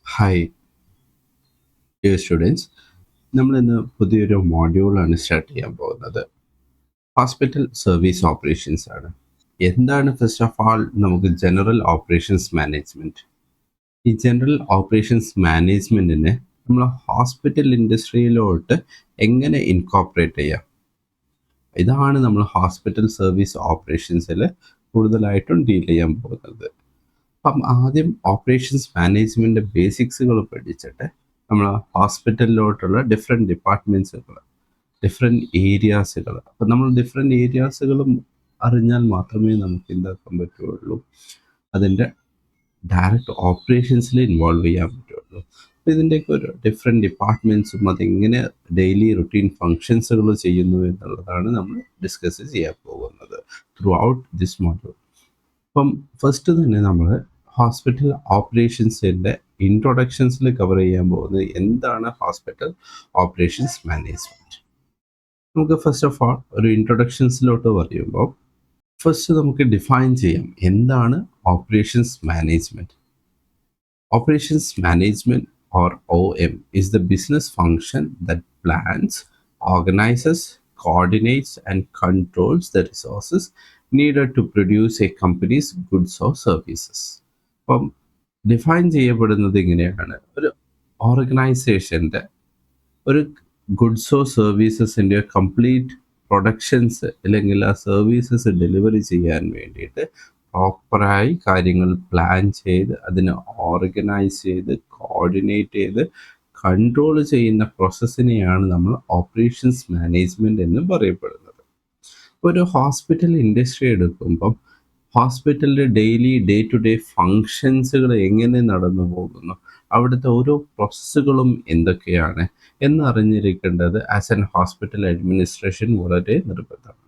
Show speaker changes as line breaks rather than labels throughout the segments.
Hi dear students, നമ്മളിന്ന് പുതിയൊരു മോഡ്യൂളാണ് start ചെയ്യാൻ പോകുന്നത്. ഹോസ്പിറ്റൽ സർവീസ് ഓപ്പറേഷൻസ് ആണ്. എന്താണ് ഫസ്റ്റ് ഓഫ് ആൾ നമുക്ക് ജനറൽ ഓപ്പറേഷൻസ് മാനേജ്മെൻറ്റ്. ഈ ജനറൽ ഓപ്പറേഷൻസ് മാനേജ്മെൻറ്റിനെ നമ്മൾ ഹോസ്പിറ്റൽ ഇൻഡസ്ട്രിയിലോട്ട് എങ്ങനെ ഇൻകോപ്പറേറ്റ് ചെയ്യാം, ഇതാണ് നമ്മൾ ഹോസ്പിറ്റൽ സർവീസ് ഓപ്പറേഷൻസിൽ കൂടുതലായിട്ടും ഡീൽ ചെയ്യാൻ പോകുന്നത്. അപ്പം ആദ്യം ഓപ്പറേഷൻസ് മാനേജ്മെൻറ്റ് ബേസിക്സുകൾ പഠിച്ചിട്ട് നമ്മൾ ഹോസ്പിറ്റലിലോട്ടുള്ള ഡിഫറെൻറ്റ് ഡിപ്പാർട്ട്മെൻറ്റ്സുകൾ, ഡിഫറെൻറ്റ് ഏരിയാസുകൾ, അപ്പം നമ്മൾ ഡിഫറെൻറ്റ് ഏരിയാസുകളും അറിഞ്ഞാൽ മാത്രമേ നമുക്ക് എന്താക്കാൻ പറ്റുള്ളൂ, അതിൻ്റെ ഡയറക്റ്റ് ഓപ്പറേഷൻസിൽ ഇൻവോൾവ് ചെയ്യാൻ പറ്റുള്ളൂ. അപ്പോൾ ഇതിൻ്റെയൊക്കെ ഒരു ഡിഫറെൻറ്റ് ഡിപ്പാർട്ട്മെൻറ്റ്സും അതെങ്ങനെ ഡെയിലി റുട്ടീൻ ഫങ്ഷൻസുകൾ ചെയ്യുന്നു എന്നുള്ളതാണ് നമ്മൾ ഡിസ്കസ് ചെയ്യാൻ പോകുന്നത് ത്രൂ ഔട്ട് ദിസ് മോഡ്യൂൾ. അപ്പം ഫസ്റ്റ് തന്നെ നമ്മൾ ഹോസ്പിറ്റൽ ഓപ്പറേഷൻസിൻ്റെ ഇൻട്രൊഡക്ഷൻസിൽ കവർ ചെയ്യാൻ പോകുന്നത് എന്താണ് ഹോസ്പിറ്റൽ ഓപ്പറേഷൻസ് മാനേജ്മെൻറ്റ്. നമുക്ക് ഫസ്റ്റ് ഓഫ് ആൾ ഒരു ഇൻട്രൊഡക്ഷൻസിലോട്ട് പറയുമ്പോൾ ഫസ്റ്റ് നമുക്ക് ഡിഫൈൻ ചെയ്യാം എന്താണ് operations management. Operations management, or OM, is the business function that plans, organizes, coordinates, and controls the resources needed to produce a company's goods or services. അപ്പം define ചെയ്യപ്പെടുന്നത് ഇങ്ങനെയാണ്: ഒരു ഓർഗനൈസേഷൻ്റെ ഒരു ഗുഡ്സോ സർവീസസിൻ്റെ കംപ്ലീറ്റ് പ്രൊഡക്ഷൻസ് അല്ലെങ്കിൽ ആ സർവീസസ് ഡെലിവറി ചെയ്യാൻ വേണ്ടിയിട്ട് പ്രോപ്പറായി കാര്യങ്ങൾ പ്ലാൻ ചെയ്ത് അതിനെ ഓർഗനൈസ് ചെയ്ത് കോർഡിനേറ്റ് ചെയ്ത് കൺട്രോൾ ചെയ്യുന്ന പ്രോസസ്സിനെയാണ് നമ്മൾ ഓപ്പറേഷൻസ് മാനേജ്മെൻറ്റ് എന്ന് പറയപ്പെടുന്നത്. ഒരു ഹോസ്പിറ്റൽ ഇൻഡസ്ട്രി എടുക്കുമ്പം ഹോസ്പിറ്റലിൻ്റെ ഡെയിലി ഡേ ടു ഡേ ഫങ്ഷൻസുകൾ എങ്ങനെ നടന്നു പോകുന്നു, അവിടുത്തെ ഓരോ പ്രോസസ്സുകളും എന്തൊക്കെയാണ് എന്നറിഞ്ഞിരിക്കേണ്ടത് ആസ് എൻ ഹോസ്പിറ്റൽ അഡ്മിനിസ്ട്രേഷൻ വളരെ നിർബന്ധമാണ്.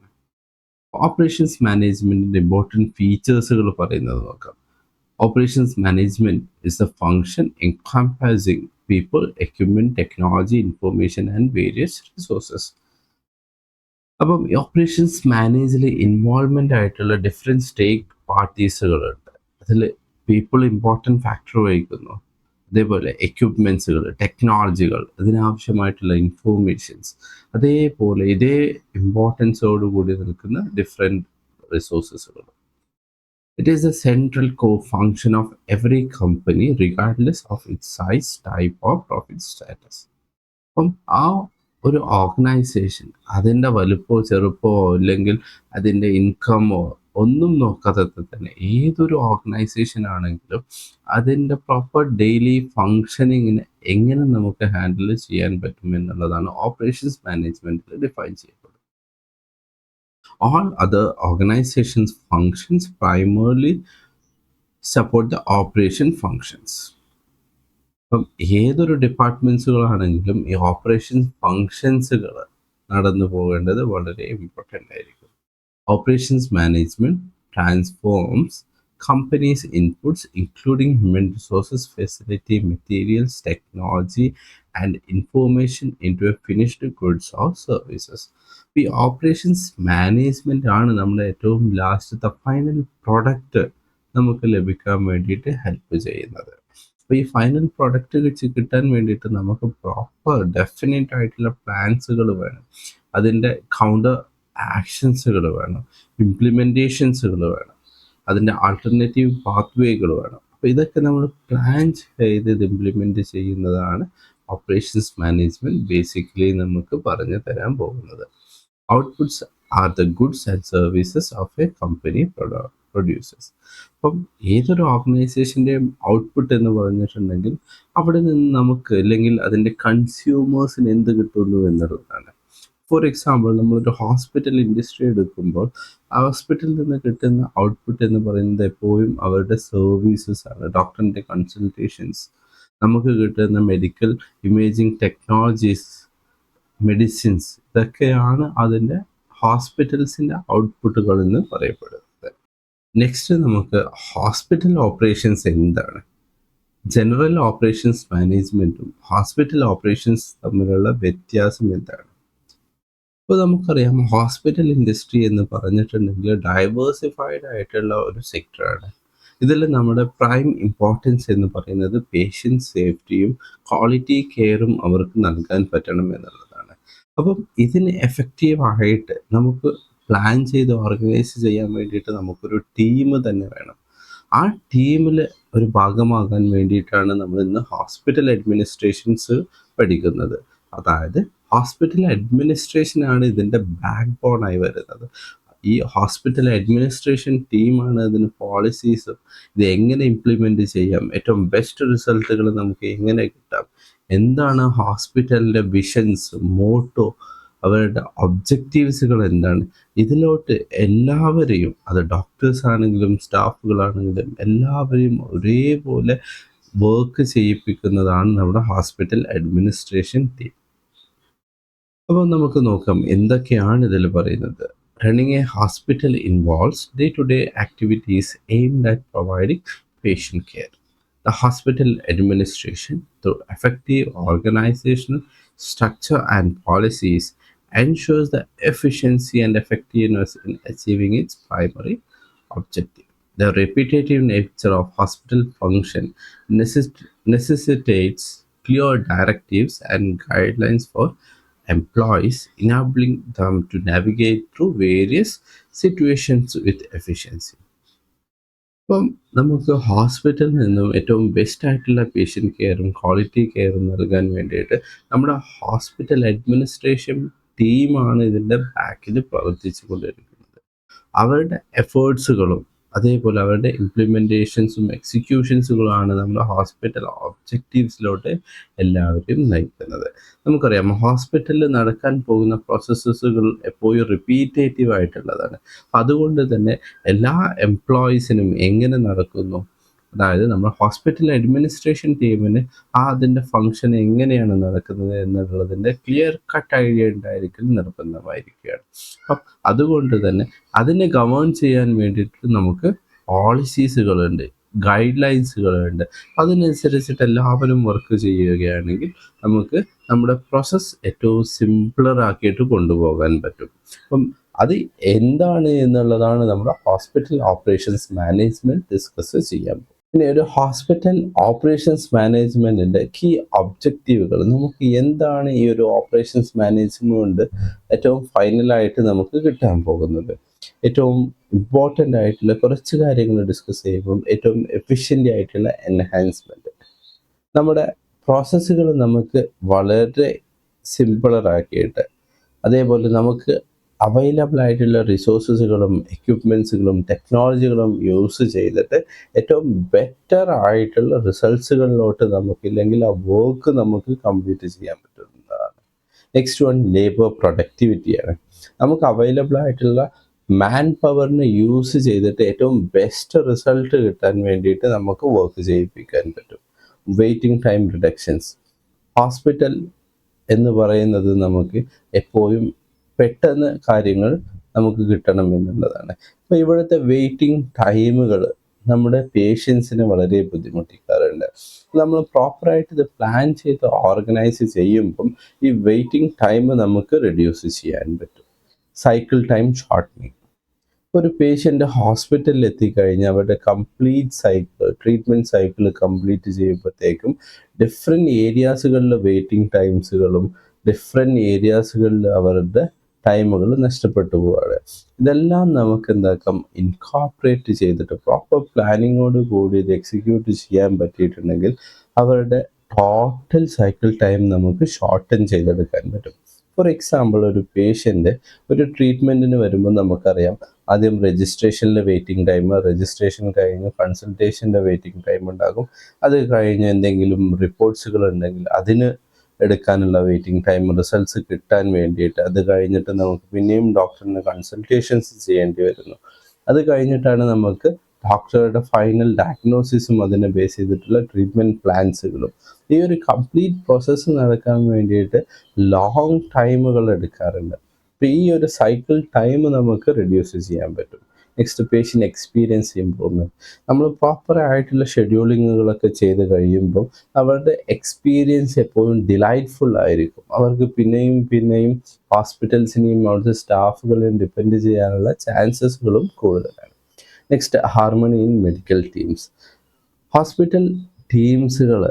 ഓപ്പറേഷൻസ് മാനേജ്മെൻറ്റിൻ്റെ ഇമ്പോർട്ടൻറ്റ് ഫീച്ചേഴ്സുകൾ പറയുന്നത് നോക്കാം. Operations management is a function encompassing people, equipment, technology, information and various resources. അപ്പം ഓപ്പറേഷൻസ് മാനേജിൽ ഇൻവോൾവ്മെൻ്റ് ആയിട്ടുള്ള ഡിഫറെൻറ്റ് സ്റ്റേക്ക് പാർട്ടീസുകളുണ്ട്. അതിൽ പീപ്പിൾ ഇമ്പോർട്ടൻറ്റ് ഫാക്ടർ വഹിക്കുന്നു. അതേപോലെ എക്യുപ്മെൻറ്റ്സുകൾ, ടെക്നോളജികൾ, ഇതിനാവശ്യമായിട്ടുള്ള ഇൻഫോർമേഷൻസ്, അതേപോലെ ഇതേ ഇമ്പോർട്ടൻസോടുകൂടി നിൽക്കുന്ന ഡിഫറെൻറ്റ് റിസോഴ്സസുകൾ. It is a central co function of every company regardless of its size, type or profit status. അപ്പം ആ ഒരു ഓർഗനൈസേഷൻ അതിൻ്റെ വലുപ്പമോ ചെറുപ്പമോ അല്ലെങ്കിൽ അതിൻ്റെ ഇൻകമോ ഒന്നും നോക്കാതെ തന്നെ ഏതൊരു ഓർഗനൈസേഷൻ ആണെങ്കിലും അതിൻ്റെ പ്രോപ്പർ ഡെയിലി ഫങ്ഷനിങ്ങിന് എങ്ങനെ നമുക്ക് ഹാൻഡിൽ ചെയ്യാൻ പറ്റും എന്നുള്ളതാണ് ഓപ്പറേഷൻസ് മാനേജ്മെൻറ്റിൽ ഡിഫൈൻ ചെയ്യപ്പെടുന്നത്. All other organizations functions primarily support the operation functions. അപ്പം ഏതൊരു ഡിപ്പാർട്ട്മെൻറ്റ്സുകളാണെങ്കിലും ഈ ഓപ്പറേഷൻ ഫങ്ഷൻസുകൾ നടന്നു പോകേണ്ടത് വളരെ ഇമ്പോർട്ടൻ്റ് ആയിരിക്കും. Operations management transforms companies' inputs, including human resources, facility, materials, technology, and information into a finished goods or services. ഈ operations management ആണ് നമ്മുടെ ഏറ്റവും ലാസ്റ്റത്തെ ഫൈനൽ പ്രൊഡക്റ്റ് നമുക്ക് ലഭിക്കാൻ വേണ്ടിയിട്ട് ഹെൽപ്പ് ചെയ്യുന്നത്. അപ്പോൾ ഈ ഫൈനൽ പ്രൊഡക്റ്റ് കിട്ടാൻ വേണ്ടിയിട്ട് നമുക്ക് പ്രോപ്പർ ഡെഫിനറ്റ് ആയിട്ടുള്ള പ്ലാൻസുകൾ വേണം, അതിൻ്റെ കൗണ്ടർ ആക്ഷൻസുകൾ വേണം, ഇംപ്ലിമെൻറ്റേഷൻസുകൾ വേണം, അതിൻ്റെ ആൾട്ടർനേറ്റീവ് പാത്വേകൾ വേണം. അപ്പോൾ ഇതൊക്കെ നമ്മൾ പ്ലാൻ ചെയ്ത് ഇത് ഇംപ്ലിമെൻറ്റ് ചെയ്യുന്നതാണ് ഓപ്പറേഷൻസ് മാനേജ്മെൻറ്റ് ബേസിക്കലി നമുക്ക് പറഞ്ഞു തരാൻ പോകുന്നത്. Outputs are the goods and services of A company producers. അപ്പം ഏതൊരു ഓർഗനൈസേഷൻ്റെയും ഔട്ട്പുട്ട് എന്ന് പറഞ്ഞിട്ടുണ്ടെങ്കിൽ അവിടെ നിന്ന് നമുക്ക് അല്ലെങ്കിൽ അതിൻ്റെ കൺസ്യൂമേഴ്സിന് എന്ത് കിട്ടുന്നു എന്നുള്ളതാണ്. ഫോർ എക്സാമ്പിൾ, നമ്മളൊരു ഹോസ്പിറ്റൽ ഇൻഡസ്ട്രി എടുക്കുമ്പോൾ ഹോസ്പിറ്റലിൽ നിന്ന് കിട്ടുന്ന ഔട്ട്പുട്ട് എന്ന് പറയുന്നത് എപ്പോഴും അവരുടെ സർവീസസ് ആണ്, ഡോക്ടറിൻ്റെ കൺസൾട്ടേഷൻസ്, നമുക്ക് കിട്ടുന്ന മെഡിക്കൽ ഇമേജിങ് ടെക്നോളജീസ്, മെഡിസിൻസ്, ഇതൊക്കെയാണ് അതിൻ്റെ ഹോസ്പിറ്റൽസിൻ്റെ ഔട്ട്പുട്ടുകൾ എന്ന് പറയപ്പെടുന്നത്. നെക്സ്റ്റ് നമുക്ക് ഹോസ്പിറ്റൽ ഓപ്പറേഷൻസ് എന്താണ്, ജനറൽ ഓപ്പറേഷൻസ് മാനേജ്മെൻറ്റും ഹോസ്പിറ്റൽ ഓപ്പറേഷൻസ് തമ്മിലുള്ള വ്യത്യാസം എന്താണ്. ഇപ്പോൾ നമുക്കറിയാം ഹോസ്പിറ്റൽ ഇൻഡസ്ട്രി എന്ന് പറഞ്ഞിട്ടുണ്ടെങ്കിൽ ഡൈവേഴ്സിഫൈഡ് ആയിട്ടുള്ള ഒരു സെക്ടറാണ്. ഇതിൽ നമ്മുടെ പ്രൈം ഇമ്പോർട്ടൻസ് എന്ന് പറയുന്നത് പേഷ്യൻ്റ് സേഫ്റ്റിയും ക്വാളിറ്റി കെയറും അവർക്ക് നൽകാൻ പറ്റണം എന്നുള്ളതാണ്. അപ്പം ഇതിന് എഫക്റ്റീവായിട്ട് നമുക്ക് പ്ലാൻ ചെയ്ത് ഓർഗനൈസ് ചെയ്യാൻ വേണ്ടിയിട്ട് നമുക്കൊരു ടീം തന്നെ വേണം. ആ ടീമിൽ ഒരു ഭാഗമാകാൻ വേണ്ടിയിട്ടാണ് നമ്മൾ ഇന്ന് ഹോസ്പിറ്റൽ അഡ്മിനിസ്ട്രേഷൻസ് പഠിക്കുന്നത്. അതായത് ഹോസ്പിറ്റൽ അഡ്മിനിസ്ട്രേഷനാണ് ഇതിൻ്റെ ബാക്ക് ബോണായി വരുന്നത്. ഈ ഹോസ്പിറ്റൽ അഡ്മിനിസ്ട്രേഷൻ ടീമാണ് അതിന് പോളിസീസും ഇത് എങ്ങനെ ഇംപ്ലിമെൻ്റ് ചെയ്യാം, ഏറ്റവും ബെസ്റ്റ് റിസൾട്ടുകൾ നമുക്ക് എങ്ങനെ കിട്ടാം, എന്താണ് ഹോസ്പിറ്റലിൻ്റെ വിഷൻസ്, മോട്ടോ, അവരുടെ ഒബ്ജക്റ്റീവ്സുകൾ എന്താണ്, ഇതിലോട്ട് എല്ലാവരെയും, അത് ഡോക്ടേഴ്സ് ആണെങ്കിലും സ്റ്റാഫുകളാണെങ്കിലും എല്ലാവരെയും ഒരേപോലെ വർക്ക് ചെയ്യിപ്പിക്കുന്നതാണ് നമ്മുടെ ഹോസ്പിറ്റൽ അഡ്മിനിസ്ട്രേഷൻ ടീം. അപ്പോൾ നമുക്ക് നോക്കാം എന്തൊക്കെയാണ് ഇതിൽ പറയുന്നത്. Running a hospital involves day-to-day activities aimed at providing patient care. The hospital administration, through effective organizational structure and policies, ensures the efficiency and effectiveness in achieving its primary objective. The repetitive nature of hospital function necessitates clear directives and guidelines for employees, enabling them to navigate through various situations with efficiency. അപ്പം നമുക്ക് ഹോസ്പിറ്റലിൽ നിന്നും ഏറ്റവും best ആയിട്ടുള്ള patient കെയറും quality കെയറും നൽകാൻ വേണ്ടിയിട്ട് നമ്മുടെ hospital administration ടീമാണ് ഇതിൻ്റെ ബാക്കിൽ പ്രവർത്തിച്ചു കൊണ്ടിരിക്കുന്നത്. അവരുടെ എഫേർട്സുകളും അതേപോലെ അവരുടെ ഇംപ്ലിമെൻറ്റേഷൻസും എക്സിക്യൂഷൻസുകളാണ് നമ്മുടെ ഹോസ്പിറ്റൽ ഒബ്ജക്റ്റീവ്സിലോട്ട് എല്ലാവരെയും നയിക്കുന്നത്. നമുക്കറിയാം ഹോസ്പിറ്റലിൽ നടക്കാൻ പോകുന്ന പ്രോസസ്സുകൾ എപ്പോഴും റിപ്പീറ്റേറ്റീവ് ആയിട്ടുള്ളതാണ്. അതുകൊണ്ട് തന്നെ എല്ലാ എംപ്ലോയീസിനും എങ്ങനെ നടക്കുന്നു, അതായത് നമ്മുടെ ഹോസ്പിറ്റൽ അഡ്മിനിസ്ട്രേഷൻ ടീമിന് അതിൻ്റെ ഫങ്ഷൻ എങ്ങനെയാണ് നടക്കുന്നത് എന്നുള്ളതിൻ്റെ ക്ലിയർ കട്ട് ഐഡിയ ഉണ്ടായിരിക്കൽ നിർബന്ധമായിരിക്കുകയാണ്. അപ്പം അതുകൊണ്ട് തന്നെ അതിനെ ഗവേൺ ചെയ്യാൻ വേണ്ടിയിട്ട് നമുക്ക് പോളിസീസുകളുണ്ട്, ഗൈഡ് ലൈൻസുകളുണ്ട്. അതിനനുസരിച്ചിട്ട് എല്ലാവരും വർക്ക് ചെയ്യുകയാണെങ്കിൽ നമുക്ക് നമ്മുടെ പ്രോസസ്സ് ഏറ്റവും സിംപ്ലർ ആക്കിയിട്ട് കൊണ്ടുപോകാൻ പറ്റും. അപ്പം അത് എന്താണ് എന്നുള്ളതാണ് നമ്മുടെ ഹോസ്പിറ്റൽ ഓപ്പറേഷൻസ് മാനേജ്മെൻറ്റ് ഡിസ്കസ് ചെയ്യാൻ. പിന്നെ ഒരു ഹോസ്പിറ്റൽ ഓപ്പറേഷൻസ് മാനേജ്മെൻറ്റിൻ്റെ കീ ഒബ്ജക്റ്റീവുകൾ, നമുക്ക് എന്താണ് ഈ ഒരു ഓപ്പറേഷൻസ് മാനേജ്മെൻറ്റ് ഏറ്റവും ഫൈനലായിട്ട് നമുക്ക് കിട്ടാൻ പോകുന്നത്. ഏറ്റവും ഇമ്പോർട്ടൻ്റ് ആയിട്ടുള്ള കുറച്ച് കാര്യങ്ങൾ ഡിസ്കസ് ചെയ്യുമ്പം ഏറ്റവും എഫിഷ്യൻ്റ് ആയിട്ടുള്ള എൻഹാൻസ്മെൻറ്റ്, നമ്മുടെ പ്രോസസ്സുകൾ നമുക്ക് വളരെ സിമ്പിളറാക്കിയിട്ട് അതേപോലെ നമുക്ക് അവൈലബിൾ ആയിട്ടുള്ള റിസോഴ്സസുകളും എക്യുപ്മെൻറ്റ്സുകളും ടെക്നോളജികളും യൂസ് ചെയ്തിട്ട് ഏറ്റവും ബെറ്റർ ആയിട്ടുള്ള റിസൾട്ട്സുകളിലോട്ട് നമുക്കില്ലെങ്കിൽ ആ വർക്ക് നമുക്ക് കംപ്ലീറ്റ് ചെയ്യാൻ പറ്റുന്നതാണ്. നെക്സ്റ്റ് വൺ ലേബർ പ്രൊഡക്ടിവിറ്റിയാണ്. നമുക്ക് അവൈലബിൾ ആയിട്ടുള്ള മാൻ പവറിനെ യൂസ് ചെയ്തിട്ട് ഏറ്റവും ബെസ്റ്റ് റിസൾട്ട് കിട്ടാൻ വേണ്ടിയിട്ട് നമുക്ക് വർക്ക് ചെയ്യിപ്പിക്കാൻ പറ്റും. Waiting time reductions. ഹോസ്പിറ്റൽ എന്ന് പറയുന്നത് നമുക്ക് എപ്പോഴും പെട്ടെന്ന് കാര്യങ്ങൾ നമുക്ക് കിട്ടണം എന്നുള്ളതാണ്. അപ്പോൾ ഇവിടുത്തെ വെയിറ്റിംഗ് ടൈമുകൾ നമ്മുടെ പേഷ്യൻസിനെ വളരെ ബുദ്ധിമുട്ടിക്കാറുണ്ട്. നമ്മൾ പ്രോപ്പറായിട്ട് ഇത് പ്ലാൻ ചെയ്ത് ഓർഗനൈസ് ചെയ്യുമ്പം ഈ വെയിറ്റിംഗ് ടൈം നമുക്ക് റെഡ്യൂസ് ചെയ്യാൻ പറ്റും. Cycle time shortening. ഒരു പേഷ്യൻ്റ് ഹോസ്പിറ്റലിൽ എത്തിക്കഴിഞ്ഞാൽ അവരുടെ കംപ്ലീറ്റ് ട്രീറ്റ്മെൻറ്റ് സൈക്കിൾ കംപ്ലീറ്റ് ചെയ്യുമ്പോഴത്തേക്കും ഡിഫറെൻറ്റ് ഏരിയാസുകളിൽ വെയിറ്റിംഗ് ടൈംസുകളും ഡിഫറെൻറ്റ് ഏരിയാസുകളിൽ അവരുടെ ടൈമുകൾ നഷ്ടപ്പെട്ടു പോവുകയാണ്. ഇതെല്ലാം നമുക്ക് എന്താക്കാം, ഇൻകോർപ്പറേറ്റ് ചെയ്തിട്ട് പ്രോപ്പർ പ്ലാനിങ്ങോട് കൂടി ഇത് എക്സിക്യൂട്ട് ചെയ്യാൻ പറ്റിയിട്ടുണ്ടെങ്കിൽ അവരുടെ ടോട്ടൽ സൈക്കിൾ ടൈം നമുക്ക് ഷോർട്ടൻ ചെയ്തെടുക്കാൻ പറ്റും. ഫോർ എക്സാമ്പിൾ, ഒരു പേഷ്യൻ്റ് ഒരു ട്രീറ്റ്മെൻറ്റിന് വരുമ്പോൾ നമുക്കറിയാം ആദ്യം രജിസ്ട്രേഷനിൽ വെയിറ്റിംഗ് ടൈം, രജിസ്ട്രേഷൻ കഴിഞ്ഞ് കൺസൾട്ടേഷൻ്റെ വെയിറ്റിംഗ് ടൈം ഉണ്ടാകും. അത് കഴിഞ്ഞ് എന്തെങ്കിലും റിപ്പോർട്ട്സുകൾ ഉണ്ടെങ്കിൽ അതിന് എടുക്കാനുള്ള വെയിറ്റിംഗ് ടൈം, റിസൾട്ട്സ് കിട്ടാൻ വേണ്ടിയിട്ട്. അത് കഴിഞ്ഞിട്ട് നമുക്ക് പിന്നെയും ഡോക്ടറിന് കൺസൾട്ടേഷൻസ് ചെയ്യേണ്ടി വരുന്നു. അത് കഴിഞ്ഞിട്ടാണ് നമുക്ക് ഡോക്ടറുടെ ഫൈനൽ ഡയഗ്നോസിസും അതിനെ ബേസ് ചെയ്തിട്ടുള്ള ട്രീറ്റ്മെൻറ്റ് പ്ലാൻസുകളും. ഈ ഒരു കംപ്ലീറ്റ് പ്രോസസ്സ് നടക്കാൻ വേണ്ടിയിട്ട് ലോങ് ടൈമുകൾ എടുക്കാറുണ്ട്. അപ്പോൾ ഈ ഒരു സൈക്കിൾ ടൈം നമുക്ക് റെഡ്യൂസ് ചെയ്യാൻ പറ്റും. Next, patient experience improvement. നമ്മൾ പ്രോപ്പറായിട്ടുള്ള ഷെഡ്യൂളിങ്ങുകളൊക്കെ ചെയ്ത് കഴിയുമ്പോൾ അവരുടെ എക്സ്പീരിയൻസ് എപ്പോഴും ഡിലൈറ്റ്ഫുൾ ആയിരിക്കും. അവർക്ക് പിന്നെയും പിന്നെയും ഹോസ്പിറ്റൽസിനെയും അവിടുത്തെ സ്റ്റാഫുകളെയും ഡിപ്പെൻഡ് ചെയ്യാനുള്ള ചാൻസസുകളും കൂടുതലാണ്. Next harmony in medical teams. Hospital ടീംസുകൾ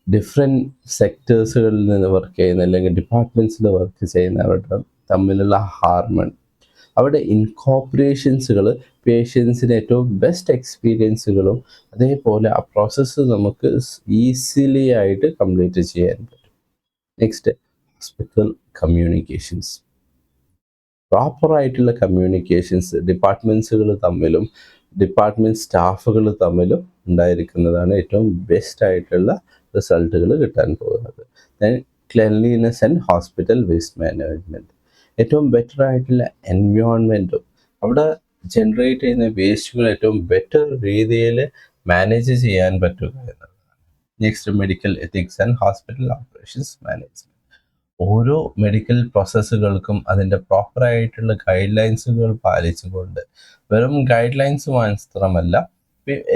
ഡിഫറെൻറ്റ് സെക്ടേഴ്സുകളിൽ നിന്ന് വർക്ക് ചെയ്യുന്ന അല്ലെങ്കിൽ ഡിപ്പാർട്ട്മെൻറ്റ്സിൽ വർക്ക് ചെയ്യുന്നവരുടെ തമ്മിലുള്ള ഹാർമണി, അവിടെ ഇൻകോപ്പറേഷൻസുകൾ പേഷ്യൻസിന് ഏറ്റവും ബെസ്റ്റ് എക്സ്പീരിയൻസുകളും അതേപോലെ ആ പ്രോസസ്സ് നമുക്ക് ഈസിലി ആയിട്ട് കംപ്ലീറ്റ് ചെയ്യാൻ പറ്റും. Next hospital communications. പ്രോപ്പറായിട്ടുള്ള കമ്മ്യൂണിക്കേഷൻസ് ഡിപ്പാർട്ട്മെൻറ്റ്സുകൾ തമ്മിലും ഡിപ്പാർട്ട്മെൻറ്റ് സ്റ്റാഫുകൾ തമ്മിലും ഉണ്ടായിരിക്കുന്നതാണ് ഏറ്റവും ബെസ്റ്റ് ആയിട്ടുള്ള റിസൾട്ടുകൾ കിട്ടാൻ പോകുന്നത്. Then cleanliness and hospital waste management. ഏറ്റവും ബെറ്റർ ആയിട്ടുള്ള എൻവയോൺമെൻറ്റും അവിടെ ജനറേറ്റ് ചെയ്യുന്ന വേസ്റ്റുകൾ ഏറ്റവും ബെറ്റർ രീതിയിൽ മാനേജ് ചെയ്യാൻ പറ്റുക എന്നതാണ്. Next medical ethics and hospital operations management. ഓരോ മെഡിക്കൽ പ്രോസസ്സുകൾക്കും അതിൻ്റെ പ്രോപ്പറായിട്ടുള്ള ഗൈഡ് ലൈൻസുകൾ പാലിച്ചുകൊണ്ട് വെറും ഗൈഡ് ലൈൻസ് മാത്രമല്ല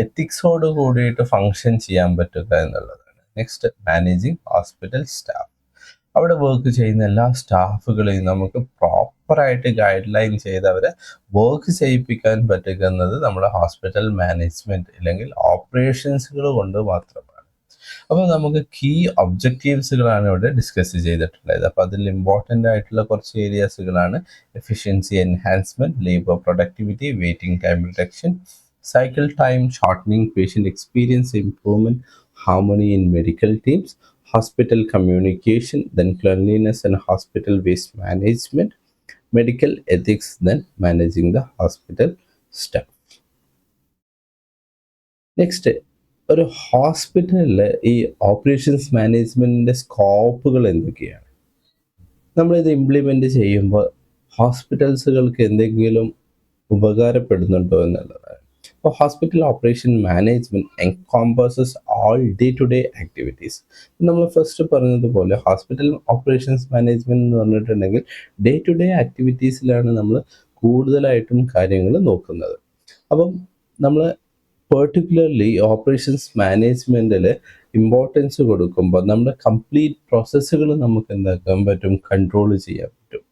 എത്തിക്സോട് കൂടിയിട്ട് ഫങ്ഷൻ ചെയ്യാൻ പറ്റുക എന്നുള്ളതാണ്. Next managing hospital staff. അവിടെ വർക്ക് ചെയ്യുന്ന എല്ലാ സ്റ്റാഫുകളെയും നമുക്ക് പ്രോപ്പറായിട്ട് ഗൈഡ് ലൈൻ ചെയ്ത് അവരെ വർക്ക് ചെയ്യിപ്പിക്കാൻ പറ്റുന്നത് നമ്മുടെ ഹോസ്പിറ്റൽ മാനേജ്മെൻറ്റ് അല്ലെങ്കിൽ ഓപ്പറേഷൻസുകൾ കൊണ്ട് മാത്രമാണ്. അപ്പോൾ നമുക്ക് കീ ഒബ്ജക്റ്റീവ്സുകളാണ് ഇവിടെ ഡിസ്കസ് ചെയ്തിട്ടുള്ളത്. അപ്പോൾ അതിൽ ഇമ്പോർട്ടൻ്റ് ആയിട്ടുള്ള കുറച്ച് ഏരിയാസുകളാണ് efficiency enhancement, labour productivity, waiting time reduction, cycle time shortening, patient experience improvement, harmony in medical teams, hospital communication, then cleanliness and hospital waste management, medical ethics, then managing the hospital staff. Next, ഒരു ഹോസ്പിറ്റലിൽ ഈ operations മാനേജ്മെൻറ്റിൻ്റെ സ്കോപ്പുകൾ എന്തൊക്കെയാണ്? നമ്മളിത് implement ചെയ്യുമ്പോൾ ഹോസ്പിറ്റൽസുകൾക്ക് എന്തെങ്കിലും ഉപകാരപ്പെടുന്നുണ്ടോ എന്നുള്ളതാണ്. അപ്പോൾ hospital operation management encompasses all day to day activities. നമ്മൾ ഫസ്റ്റ് പറഞ്ഞതുപോലെ ഹോസ്പിറ്റൽ ഓപ്പറേഷൻസ് മാനേജ്മെൻറ്റ് എന്ന് പറഞ്ഞിട്ടുണ്ടെങ്കിൽ ഡേ ടു ഡേ ആക്ടിവിറ്റീസിലാണ് നമ്മൾ കൂടുതലായിട്ടും കാര്യങ്ങൾ നോക്കുന്നത്. അപ്പം നമ്മൾ പെർട്ടിക്കുലർലി ഓപ്പറേഷൻസ് മാനേജ്മെൻറ്റിൽ ഇമ്പോർട്ടൻസ് കൊടുക്കുമ്പോൾ നമ്മുടെ കംപ്ലീറ്റ് പ്രോസസ്സുകൾ നമുക്ക് എന്താക്കാൻ പറ്റും, കൺട്രോൾ ചെയ്യാൻ പറ്റും.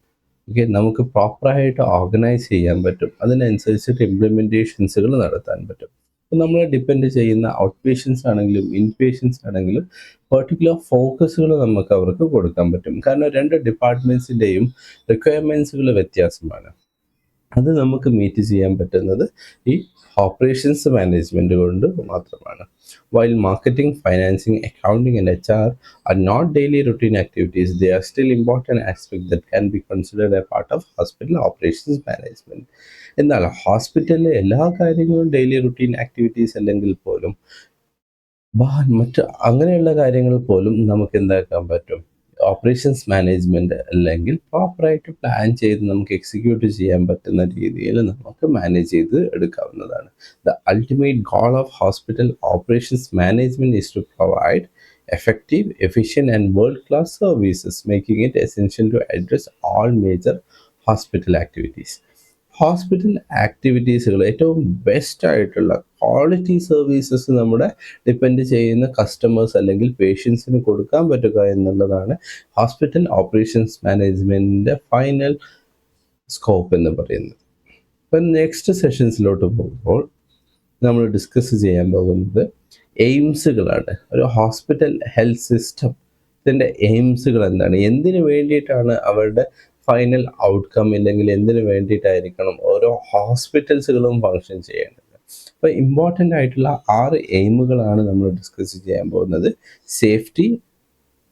ഓക്കെ, നമുക്ക് പ്രോപ്പറായിട്ട് ഓർഗനൈസ് ചെയ്യാൻ പറ്റും. അതിനനുസരിച്ചിട്ട് ഇംപ്ലിമെൻറ്റേഷൻസുകൾ നടത്താൻ പറ്റും. അപ്പോൾ നമ്മൾ ഡിപ്പെൻഡ് ചെയ്യുന്ന ഔട്ട് പേഷ്യൻസ് ആണെങ്കിലും ഇൻ പേഷ്യൻസ് ആണെങ്കിലും പെർട്ടിക്കുലർ ഫോക്കസുകൾ നമുക്ക് അവർക്ക് കൊടുക്കാൻ പറ്റും. കാരണം രണ്ട് ഡിപ്പാർട്ട്മെൻറ്റ്സിൻ്റെയും റിക്വയർമെൻറ്റ്സുകൾ വ്യത്യാസമാണ്. അത് നമുക്ക് മീറ്റ് ചെയ്യാൻ പറ്റുന്നത് ഈ ഓപ്പറേഷൻസ് മാനേജ്മെൻറ്റ് കൊണ്ട് മാത്രമാണ്. While marketing, financing, accounting and HR are not daily routine activities, they are still important aspects that can be considered a part of hospital operations management. എന്നാൽ ഹോസ്പിറ്റലിലെ എല്ലാ കാര്യങ്ങളും ഡെയിലി റുട്ടീൻ ആക്ടിവിറ്റീസ് അല്ലെങ്കിൽ പോലും മറ്റ് അങ്ങനെയുള്ള കാര്യങ്ങൾ പോലും നമുക്ക് എന്താക്കാൻ പറ്റും, ഓപ്പറേഷൻസ് മാനേജ്മെൻറ്റ് അല്ലെങ്കിൽ പ്രോപ്പറായിട്ട് പ്ലാൻ ചെയ്ത് നമുക്ക് എക്സിക്യൂട്ട് ചെയ്യാൻ പറ്റുന്ന രീതിയിൽ നമുക്ക് മാനേജ് ചെയ്ത് എടുക്കാവുന്നതാണ്. The ultimate goal of hospital operations management is to provide effective, efficient and world-class services, making it essential to address all major hospital activities. Hospital ആക്ടിവിറ്റീസുകൾ ഏറ്റവും ബെസ്റ്റ് ആയിട്ടുള്ള ക്വാളിറ്റി സർവീസസ് നമ്മുടെ ഡിപ്പെൻഡ് ചെയ്യുന്ന കസ്റ്റമേഴ്സ് അല്ലെങ്കിൽ പേഷ്യൻസിന് കൊടുക്കാൻ പറ്റുക എന്നുള്ളതാണ് ഹോസ്പിറ്റൽ ഓപ്പറേഷൻസ് മാനേജ്മെൻറ്റിൻ്റെ ഫൈനൽ സ്കോപ്പ് എന്ന് പറയുന്നത്. അപ്പം നെക്സ്റ്റ് സെഷൻസിലോട്ട് പോകുമ്പോൾ നമ്മൾ ഡിസ്കസ് ചെയ്യാൻ പോകുന്നത് എയിംസുകളാണ്. ഒരു ഹോസ്പിറ്റൽ ഹെൽത്ത് സിസ്റ്റത്തിൻ്റെ എയിംസുകൾ എന്താണ്, എന്തിനു വേണ്ടിയിട്ടാണ് അവരുടെ ഫൈനൽ ഔട്ട്കം, ഇല്ലെങ്കിൽ എന്തിനു വേണ്ടിയിട്ടായിരിക്കണം ഓരോ ഹോസ്പിറ്റൽസുകളും ഫങ്ഷൻ ചെയ്യേണ്ടത്. അപ്പോൾ ഇമ്പോർട്ടൻ്റ് ആയിട്ടുള്ള 6 എയിമുകളാണ് നമ്മൾ ഡിസ്കസ് ചെയ്യാൻ പോകുന്നത്. Safety,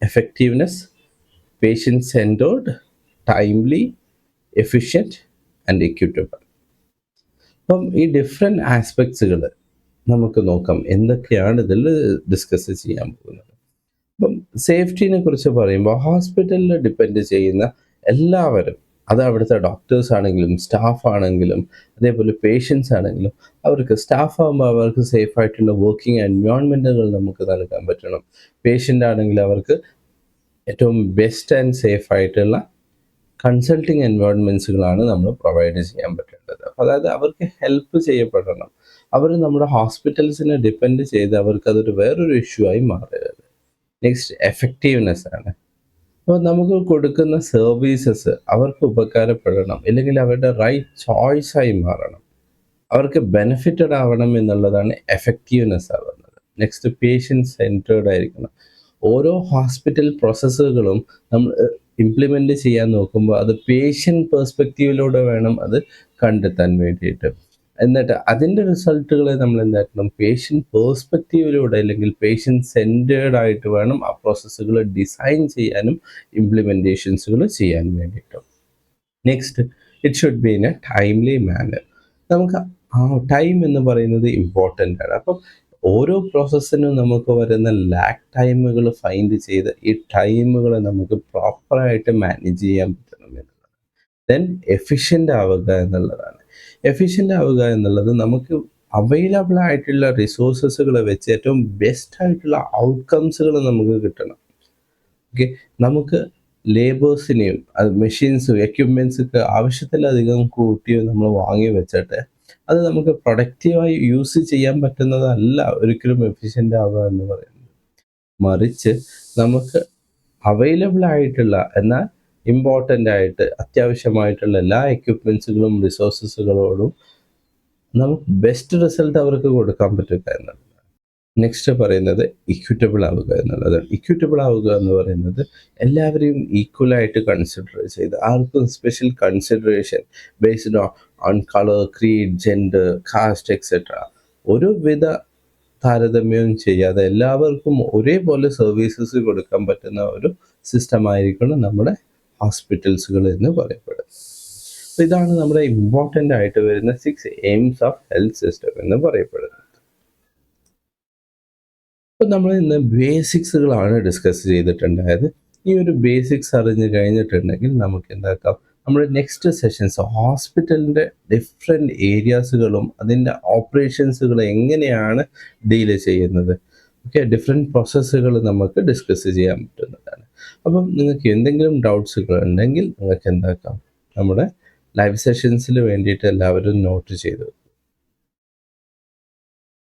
effectiveness, patient centred, timely, efficient and equitable. അപ്പം ഈ ഡിഫറെൻറ്റ് ആസ്പെക്ട്സുകൾ നമുക്ക് നോക്കാം എന്തൊക്കെയാണ് ഇതിൽ ഡിസ്കസ് ചെയ്യാൻ പോകുന്നത്. അപ്പം സേഫ്റ്റിനെ കുറിച്ച് പറയുമ്പോൾ ഹോസ്പിറ്റലിൽ ഡിപ്പെൻഡ് ചെയ്യുന്ന എല്ലാവരും, അത് അവിടുത്തെ ഡോക്ടേഴ്സ് ആണെങ്കിലും സ്റ്റാഫ് ആണെങ്കിലും അതേപോലെ പേഷ്യൻസ് ആണെങ്കിലും, അവർക്ക് സ്റ്റാഫ് ആകുമ്പോൾ അവർക്ക് സേഫായിട്ടുള്ള വർക്കിംഗ് എൻവയോൺമെൻറ്റുകൾ നമുക്ക് നൽകാൻ പറ്റണം. പേഷ്യൻ്റ് ആണെങ്കിൽ അവർക്ക് ഏറ്റവും ബെസ്റ്റ് ആൻഡ് സേഫ് ആയിട്ടുള്ള കൺസൾട്ടിങ് എൻവയോൺമെൻറ്റ്സുകളാണ് നമ്മൾ പ്രൊവൈഡ് ചെയ്യാൻ പറ്റേണ്ടത്. അതായത് അവർക്ക് ഹെൽപ്പ് ചെയ്യപ്പെടണം. അവർ നമ്മുടെ ഹോസ്പിറ്റൽസിനെ ഡിപ്പെൻഡ് ചെയ്ത് അവർക്ക് അതൊരു വേറൊരു ഇഷ്യൂ ആയി മാറരുത്. നെക്സ്റ്റ് എഫക്റ്റീവ്നെസ് ആണ്. അപ്പോൾ നമുക്ക് കൊടുക്കുന്ന സർവീസസ് അവർക്ക് ഉപകാരപ്പെടണം, ഇല്ലെങ്കിൽ അവരുടെ റൈറ്റ് ചോയ്സായി മാറണം. അവർക്ക് ബെനിഫിറ്റഡ് ആവണം എന്നുള്ളതാണ് എഫക്റ്റീവ്നെസ് ആവുന്നത്. നെക്സ്റ്റ് പേഷ്യൻ്റ് സെൻറ്റേർഡ് ആയിരിക്കണം. ഓരോ ഹോസ്പിറ്റൽ പ്രോസസ്സുകളും നമ്മൾ ഇംപ്ലിമെൻ്റ് ചെയ്യാൻ നോക്കുമ്പോൾ അത് പേഷ്യൻ്റ് പെർസ്പെക്റ്റീവിലൂടെ വേണം അത് കണ്ടെത്താൻ വേണ്ടിയിട്ട്. എന്നിട്ട് അതിൻ്റെ റിസൾട്ടുകളെ നമ്മൾ എന്താക്കണം, പേഷ്യൻ്റ് പേഴ്സ്പെക്റ്റീവിലൂടെ അല്ലെങ്കിൽ പേഷ്യൻ്റ് സെൻറ്റേർഡ് ആയിട്ട് വേണം ആ പ്രോസസ്സുകൾ ഡിസൈൻ ചെയ്യാനും ഇംപ്ലിമെൻറ്റേഷൻസുകൾ ചെയ്യാൻ വേണ്ടിയിട്ട്. Next, it should be in a timely manner. നമുക്ക് ആ ടൈം എന്ന് പറയുന്നത് ഇമ്പോർട്ടൻ്റ് ആണ്. അപ്പം ഓരോ പ്രോസസ്സിനും നമുക്ക് വരുന്ന ലാഗ് ടൈമുകൾ ഫൈൻഡ് ചെയ്ത് ഈ ടൈമുകളെ നമുക്ക് പ്രോപ്പറായിട്ട് മാനേജ് ചെയ്യാൻ പറ്റണം എന്നുള്ളത്. ദെൻ എഫിഷ്യൻ്റ് ആവുക എന്നുള്ളതാണ്. എഫിഷ്യൻ്റ് ആവുക എന്നുള്ളത് നമുക്ക് അവൈലബിൾ ആയിട്ടുള്ള റിസോഴ്സസുകളെ വെച്ച് ഏറ്റവും ബെസ്റ്റ് ആയിട്ടുള്ള ഔട്ട്കംസുകൾ നമുക്ക് കിട്ടണം. ഓക്കെ, നമുക്ക് ലേബേഴ്സിനെയും അത് മെഷീൻസും എക്യുപ്മെൻറ്റ്സൊക്കെ ആവശ്യത്തിലധികം കൂട്ടിയോ നമ്മൾ വാങ്ങി വെച്ചിട്ട് അത് നമുക്ക് പ്രൊഡക്റ്റീവായി യൂസ് ചെയ്യാൻ പറ്റുന്നതല്ല ഒരിക്കലും എഫിഷ്യൻ്റ് ആവുക എന്ന് പറയുന്നത്. മറിച്ച് നമുക്ക് അവൈലബിൾ ആയിട്ടുള്ള എന്നാൽ ഇമ്പോർട്ടൻ്റ് ആയിട്ട് അത്യാവശ്യമായിട്ടുള്ള എല്ലാ എക്യുപ്മെൻറ്റ്സുകളും റിസോഴ്സസുകളോടും നമുക്ക് ബെസ്റ്റ് റിസൾട്ട് അവർക്ക് കൊടുക്കാൻ പറ്റുക എന്നുള്ളത്. നെക്സ്റ്റ് പറയുന്നത് ഇക്വിറ്റബിൾ ആവുക എന്നുള്ളതാണ്. ഇക്വിറ്റബിൾ ആവുക എന്ന് പറയുന്നത് എല്ലാവരെയും ഈക്വലായിട്ട് കൺസിഡർ ചെയ്ത് ആർക്കും special consideration based on colour, creed, gender, caste etcetera ഒരുവിധ താരതമ്യവും ചെയ്യാതെ എല്ലാവർക്കും ഒരേപോലെ സർവീസസ് കൊടുക്കാൻ പറ്റുന്ന ഒരു സിസ്റ്റമായിരിക്കണം നമ്മുടെ ഹോസ്പിറ്റൽസുകൾ എന്ന് പറയപ്പെടുന്നത്. അപ്പോൾ ഇതാണ് നമ്മുടെ ഇമ്പോർട്ടൻ്റ് ആയിട്ട് വരുന്ന 6 എയിംസ് ഓഫ് ഹെൽത്ത് സിസ്റ്റം എന്ന് പറയപ്പെടുന്നത്. അപ്പോൾ നമ്മൾ ഇന്ന് ബേസിക്സുകളാണ് ഡിസ്കസ് ചെയ്തിട്ടുണ്ടായത്. ഈ ഒരു ബേസിക്സ് അറിഞ്ഞ് കഴിഞ്ഞിട്ടുണ്ടെങ്കിൽ നമുക്ക് എന്താക്കാം, നമ്മുടെ നെക്സ്റ്റ് സെഷൻസ് ഹോസ്പിറ്റലിൻ്റെ ഡിഫറെൻറ്റ് ഏരിയാസുകളും അതിൻ്റെ ഓപ്പറേഷൻസുകൾ എങ്ങനെയാണ് ഡീല് ചെയ്യുന്നത്, ഓക്കെ, ഡിഫറെൻറ്റ് പ്രോസസ്സുകൾ നമുക്ക് ഡിസ്കസ് ചെയ്യാൻ പറ്റുന്നതാണ്. അപ്പം നിങ്ങൾക്ക് എന്തെങ്കിലും ഡൗട്ട്സുകൾ ഉണ്ടെങ്കിൽ നിങ്ങൾക്ക് എന്താക്കാം, നമ്മുടെ ലൈവ് സെഷൻസിൽ വേണ്ടിയിട്ട് എല്ലാവരും നോട്ട് ചെയ്തു.